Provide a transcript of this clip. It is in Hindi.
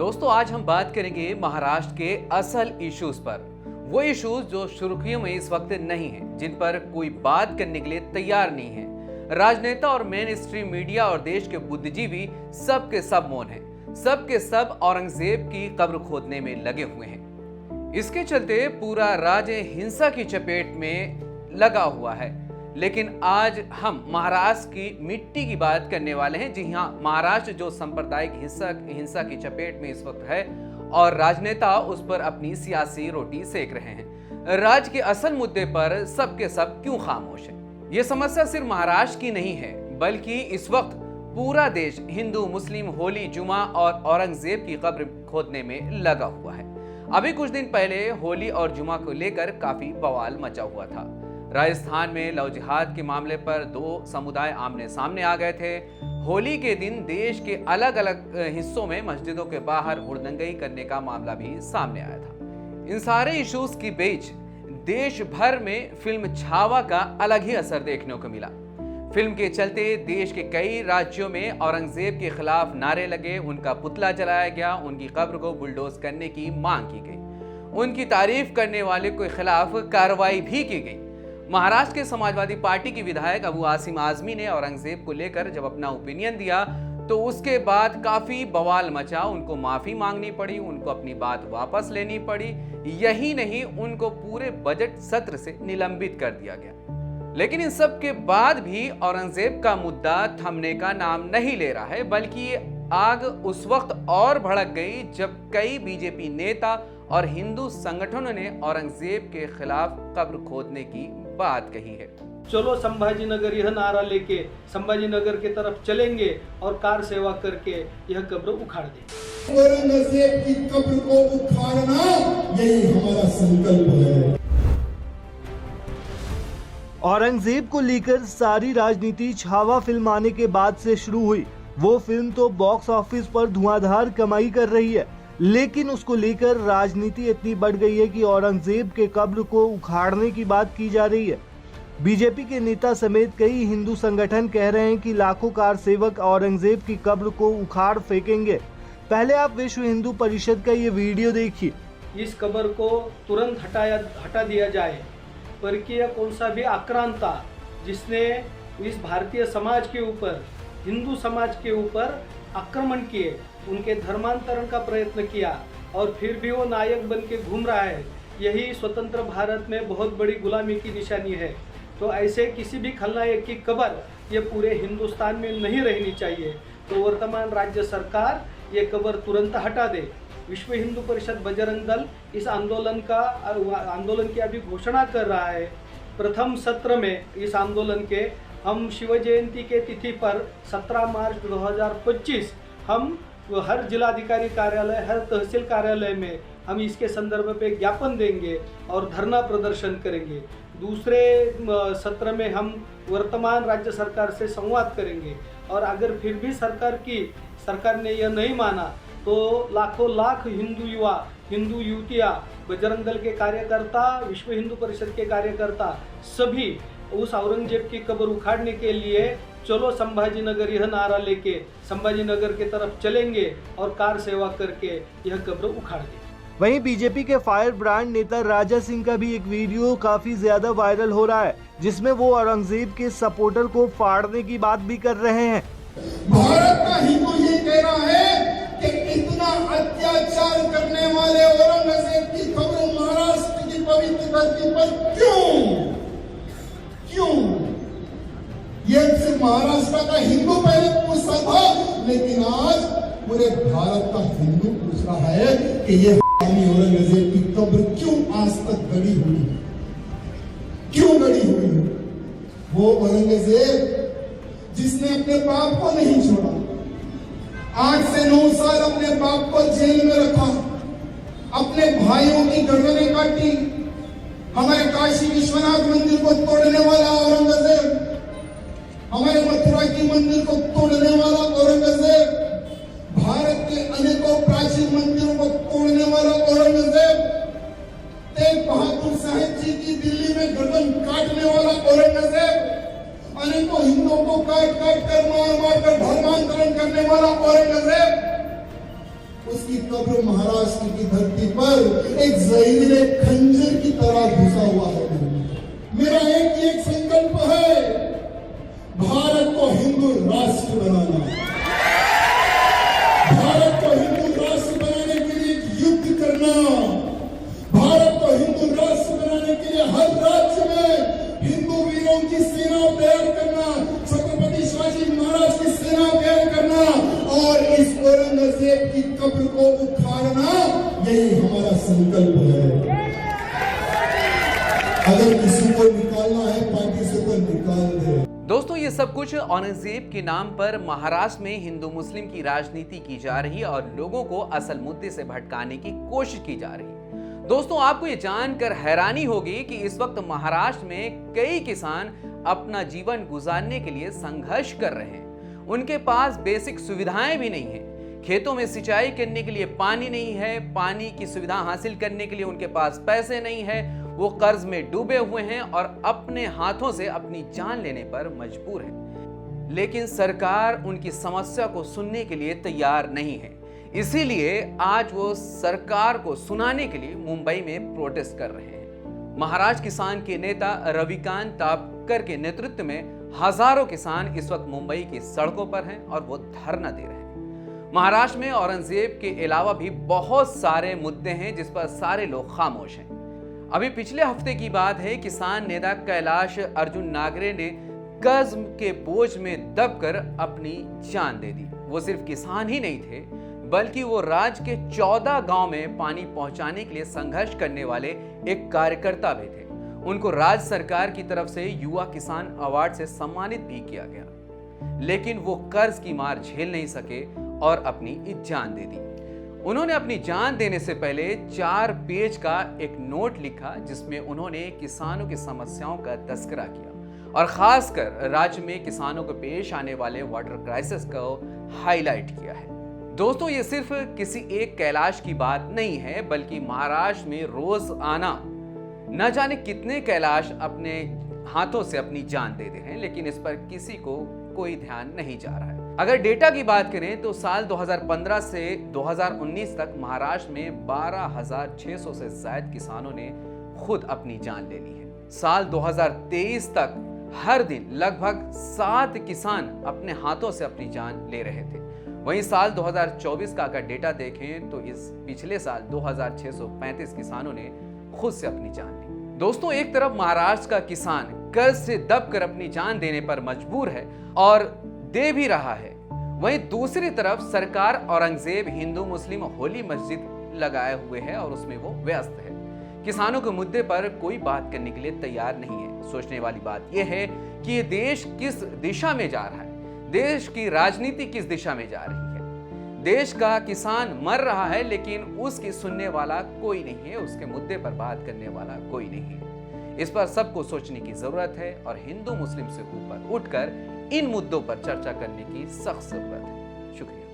दोस्तों आज हम बात करेंगे महाराष्ट्र के असल इश्यूज पर। वो इश्यूज जो सुर्खियों में इस वक्त नहीं है, जिन पर कोई बात करने के लिए तैयार नहीं है। राजनेता और मेन स्ट्रीम मीडिया और देश के बुद्धिजीवी सब के सब मौन हैं। सब के सब औरंगजेब की कब्र खोदने में लगे हुए हैं। इसके चलते पूरा राज्य हिंसा की चपेट में लगा हुआ है। लेकिन आज हम महाराष्ट्र की मिट्टी की बात करने वाले हैं। जी हाँ, महाराष्ट्र जो सांप्रदायिक हिंसा की चपेट में इस वक्त है और राजनेता उस पर अपनी सियासी रोटी सेक रहे हैं। राज्य के असल मुद्दे पर सब के सब क्यों खामोश है? ये समस्या सिर्फ महाराष्ट्र की नहीं है, बल्कि इस वक्त पूरा देश हिंदू, मुस्लिम, होली, जुमा और औरंगजेब की कब्र खोदने में लगा हुआ है। अभी कुछ दिन पहले होली और जुमा को लेकर काफी बवाल मचा हुआ था। राजस्थान में लव जिहाद के मामले पर दो समुदाय आमने सामने आ गए थे। होली के दिन देश के अलग अलग हिस्सों में मस्जिदों के बाहर हुड़दंगई करने का मामला भी सामने आया था। इन सारे इश्यूज के बीच देश भर में फिल्म छावा का अलग ही असर देखने को मिला। फिल्म के चलते देश के कई राज्यों में औरंगजेब के खिलाफ नारे लगे, उनका पुतला जलाया गया, उनकी कब्र को बुलडोज करने की मांग की गई, उनकी तारीफ करने वाले के खिलाफ कार्रवाई भी की गई। महाराष्ट्र के समाजवादी पार्टी की विधायक अबू आसिम आजमी ने औरंगजेब को लेकर जब अपना ओपिनियन दिया तो उसके बाद काफी बवाल मचा। उनको माफी मांगनी पड़ी, उनको अपनी बात वापस लेनी पड़ी। यही नहीं, उनको पूरे बजट सत्र से निलंबित कर दिया गया। लेकिन इन सब के बाद भी औरंगजेब का मुद्दा थमने का नाम नहीं ले रहा है, बल्कि ये आग उस वक्त और भड़क गई जब कई बीजेपी नेता और हिंदू संगठनों ने औरंगजेब के खिलाफ कब्र खोदने की बात कही है। चलो संभाजीनगर यह नारा लेके संभाजीनगर की तरफ चलेंगे और कार सेवा करके यह कब्र उखाड़ देंगे। औरंगजेब की कब्र को उखाड़ना यही हमारा संकल्प है। औरंगजेब को लेकर सारी राजनीति छावा फिल्म आने के बाद से शुरू हुई। वो फिल्म तो बॉक्स ऑफिस पर धुआंधार कमाई कर रही है, लेकिन उसको लेकर राजनीति इतनी बढ़ गई है कि औरंगजेब के कब्र को उखाड़ने की बात की जा रही है। बीजेपी के नेता समेत कई हिंदू संगठन कह रहे हैं कि लाखों कार सेवक औरंगजेब की कब्र को उखाड़ फेंकेंगे। पहले आप विश्व हिंदू परिषद का ये वीडियो देखिए। इस कब्र को तुरंत हटा दिया जाए। परकीय कौन सा भी आक्रांता जिसने इस भारतीय समाज के ऊपर, हिंदू समाज के ऊपर आक्रमण किए, उनके धर्मांतरण का प्रयत्न किया और फिर भी वो नायक बन के घूम रहा है, यही स्वतंत्र भारत में बहुत बड़ी गुलामी की निशानी है। तो ऐसे किसी भी खलनायक की कब्र ये पूरे हिंदुस्तान में नहीं रहनी चाहिए। तो वर्तमान राज्य सरकार ये कब्र तुरंत हटा दे। विश्व हिंदू परिषद बजरंग दल इस आंदोलन की अभी घोषणा कर रहा है। प्रथम सत्र में इस आंदोलन के हम शिव जयंती के तिथि पर 17 मार्च 2025 हम हर जिलाधिकारी कार्यालय, हर तहसील कार्यालय में हम इसके संदर्भ पे ज्ञापन देंगे और धरना प्रदर्शन करेंगे। दूसरे सत्र में हम वर्तमान राज्य सरकार से संवाद करेंगे और अगर फिर भी सरकार ने यह नहीं माना तो लाखों लाख हिंदू युवा, हिंदू युवतियाँ, बजरंग दल के कार्यकर्ता, विश्व हिंदू परिषद के कार्यकर्ता सभी उस औरंगजेब की कब्र उखाड़ने के लिए चलो संभाजीनगर यह नारा लेके संभाजीनगर की तरफ चलेंगे और कार सेवा करके यह कब्र उखाड़ देंगे। वहीं बीजेपी के फायर ब्रांड नेता राजा सिंह का भी एक वीडियो काफी ज्यादा वायरल हो रहा है, जिसमें वो औरंगजेब के सपोर्टर को फाड़ने की बात भी कर रहे हैं। भारत का हिंदू ये कह रहा है कि इतना अत्याचार करने वाले औरंगजेब की कब्र महाराष्ट्र की पवित्र धरती पर क्यों? ये सिर्फ महाराष्ट्र का हिंदू पहले पूछता था, लेकिन आज पूरे भारत का हिंदू पूछ रहा है कि ये औरंगजेब की कब्र क्यों आज तक गड़ी हुई है? वो औरंगजेब जिसने अपने बाप को नहीं छोड़ा, 8 से 9 साल अपने बाप को जेल में रखा, अपने भाइयों की गर्दनें काटी, हमारे काशी विश्वनाथ मंदिर को तोड़ने वाला औरंगजेब, हमारे मथुरा की मंदिर को तोड़ने वाला औरंगजेब, भारत के अनेकों प्राचीन मंदिरों को तोड़ने वाला औरंगजेब, तेग बहादुर साहब जी की दिल्ली में गर्दन काटने वाला औरंगजेब, अनेकों हिंदुओं को काट कर मार कर धर्मांतरण करने वाला औरंगजेब, उसकी कब्र महाराष्ट्र की धरती पर एक जहरीले खंजर की तरह घुसा हुआ है। मेरा एक ही एक संकल्प है, भारत को हिंदू राष्ट्र बनाना। भारत को हिंदू राष्ट्र बनाने के लिए युद्ध करना, भारत को हिंदू राष्ट्र बनाने के लिए हर राज्य में हिंदू वीरों की सेना तैयार करना, छत्रपति शिवाजी महाराज की सेना तैयार करना और इस औरंगजेब की कब्र को उखाड़ना, यही हमारा संकल्प है। अगर किसी को निकालना है पार्टी से तो निकाल दे। दोस्तों, ये सब कुछ औरंगजेब के नाम पर महाराष्ट्र में हिंदू मुस्लिम की राजनीति की जा रही है और लोगों को असल मुद्दे से भटकाने की कोशिश की जा रही है। दोस्तों, आपको ये जानकर हैरानी होगी कि इस वक्त महाराष्ट्र में कई किसान अपना जीवन गुजारने के लिए संघर्ष कर रहे हैं। उनके पास बेसिक सुविधाएं भी नहीं है। खेतों में सिंचाई करने के लिए पानी नहीं है, पानी की सुविधा हासिल करने के लिए उनके पास पैसे नहीं है, वो कर्ज में डूबे हुए हैं और अपने हाथों से अपनी जान लेने पर मजबूर है। लेकिन सरकार उनकी समस्या को सुनने के लिए तैयार नहीं है। इसीलिए आज वो सरकार को सुनाने के लिए मुंबई में प्रोटेस्ट कर रहे हैं। महाराष्ट्र किसान के नेता रविकांत तापकर के नेतृत्व में हजारों किसान इस वक्त मुंबई की सड़कों पर हैं और वो धरना दे रहे हैं। महाराष्ट्र में औरंगजेब के अलावा भी बहुत सारे मुद्दे हैं जिस पर सारे लोग खामोश हैं। अभी पिछले हफ्ते की बात है, किसान नेता कैलाश अर्जुन नागरे ने कर्ज के बोझ में दबकर अपनी जान दे दी। वो सिर्फ किसान ही नहीं थे, बल्कि वो राज्य के 14 गांव में पानी पहुंचाने के लिए संघर्ष करने वाले एक कार्यकर्ता भी थे। उनको राज्य सरकार की तरफ से युवा किसान अवार्ड से सम्मानित भी किया गया, लेकिन वो कर्ज की मार झेल नहीं सके और अपनी जान दे दी। उन्होंने अपनी जान देने से पहले 4 पेज का एक नोट लिखा जिसमें उन्होंने किसानों की समस्याओं का तस्करा किया और खासकर राज्य में किसानों को पेश आने वाले वाटर क्राइसिस को हाईलाइट किया है। दोस्तों, ये सिर्फ किसी एक कैलाश की बात नहीं है, बल्कि महाराष्ट्र में रोज आना न जाने कितने कैलाश अपने हाथों से अपनी जान दे रहे हैं, लेकिन इस पर किसी को कोई ध्यान नहीं जा रहा है। अगर डेटा की बात करें तो साल 2015 से 2019 तक महाराष्ट्र में 12,600 से ज्यादा किसानों ने खुद अपनी जान ले ली है। साल 2023 तक हर दिन लगभग 7 किसान अपने हाथों से अपनी जान ले रहे थे। वहीं साल 2024 का अगर डेटा देखें तो इस पिछले साल 2,635 किसानों ने खुद से अपनी जान ली। दोस्तों, एक तरफ महाराष्ट्र का किसान कर्ज से दबकर अपनी जान देने पर मजबूर है और दे भी रहा है, वहीं दूसरी तरफ सरकार औरंगजेब हिंदू मुस्लिम होली मस्जिद लगाए हुए है और उसमें वो व्यस्त है। किसानों के मुद्दे पर कोई बात करने के लिए तैयार नहीं है। सोचने वाली बात यह है कि ये देश किस दिशा में जा रहा है, देश की राजनीति किस दिशा में जा रही है। देश का किसान मर रहा है लेकिन उसकी सुनने वाला कोई नहीं है, उसके मुद्दे पर बात करने वाला कोई नहीं है। इस पर सबको सोचने की जरूरत है और हिंदू मुस्लिम से ऊपर उठकर इन मुद्दों पर चर्चा करने की सख्त जरूरत है। शुक्रिया।